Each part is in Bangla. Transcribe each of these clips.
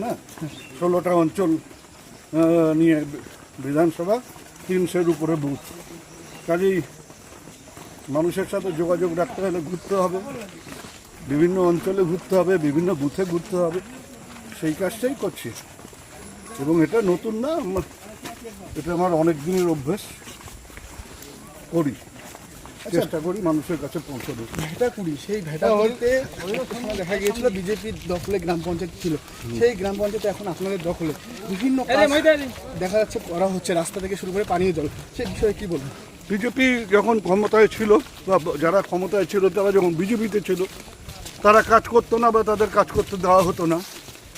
না 16টা অঞ্চল নিয়ে বিধানসভা 300-এর উপরে বুথ। কাজেই মানুষের সাথে যোগাযোগ রাখতে হলে ঘুরতে হবে, বিভিন্ন অঞ্চলে ঘুরতে হবে, বিভিন্ন বুথে ঘুরতে হবে। সেই কাজটাই করছি এবং এটা নতুন না, এটা আমার অনেক দিনের অভ্যেস। করি, চেষ্টা করি মানুষের কাছে পৌঁছে দেবো। ভেটাকুড়ি, সেই ভেটাকুড়িতে দেখা গিয়েছিল বিজেপির দখলে গ্রাম পঞ্চায়েত ছিল, সেই গ্রাম পঞ্চায়েত এখন আপনাদের দখলে বিভিন্ন দেখা যাচ্ছে করা হচ্ছে, রাস্তা থেকে শুরু করে পানীয় জল, সেই বিষয়ে কি বলবেন? বিজেপি যখন ক্ষমতায় ছিল বা যারা ক্ষমতায় ছিল তারা যখন বিজেপিতে ছিল তারা কাজ করতো না বা তাদের কাজ করতে দেওয়া হতো না,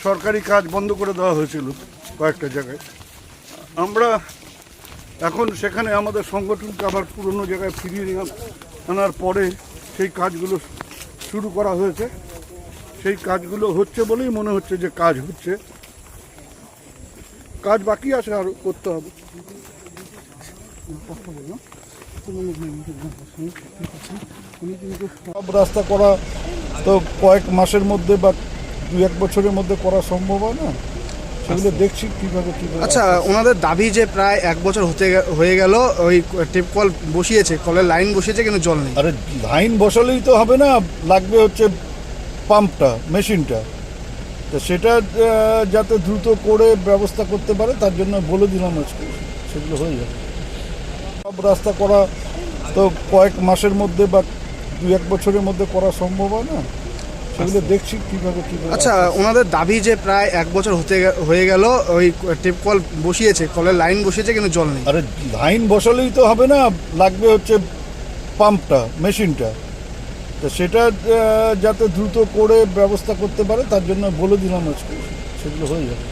সরকারি কাজ বন্ধ করে দেওয়া হয়েছিল কয়েকটা জায়গায়। আমরা এখন সেখানে আমাদের সংগঠনকে আবার পুরনো জায়গায় ফিরিয়ে আনার পরে সেই কাজগুলো শুরু করা হয়েছে। সেই কাজগুলো হচ্ছে বলেই মনে হচ্ছে যে কাজ হচ্ছে, কাজ বাকি আছে আরও করতে হবে। সব রাস্তা করা তো কয়েক মাসের মধ্যে বা 2-1 বছরের মধ্যে করা সম্ভব হয় না, সেগুলো দেখছি কীভাবে। আচ্ছা, ওনাদের দাবি যে প্রায় 1 বছর হয়ে গেল ওই টেপ কল বসিয়েছে, কলের লাইন বসিয়েছে কিন্তু জল নেই। আরে লাইন বসালেই তো হবে না, লাগবে হচ্ছে পাম্পটা, মেশিনটা। তো সেটা যাতে দ্রুত করে ব্যবস্থা করতে পারে তার জন্য বলে দিলাম আজকে, সেগুলো হয়ে যাবে। সব রাস্তা করা তো কয়েক মাসের মধ্যে বা 2-1 বছরের মধ্যে করা সম্ভব হয় না, সেগুলো দেখছি কীভাবে। আচ্ছা, ওনাদের দাবি যে প্রায় 1 বছর হয়ে গেল ওই টেপ কল বসিয়েছে, কলের লাইন বসিয়েছে কিন্তু জল নেই। আরে লাইন বসালেই তো হবে না, লাগবে হচ্ছে পাম্পটা, মেশিনটা। তো সেটা যাতে দ্রুত করে ব্যবস্থা করতে পারে তার জন্য বলে দিলাম আজকে, সেগুলো হয়ে যাবে।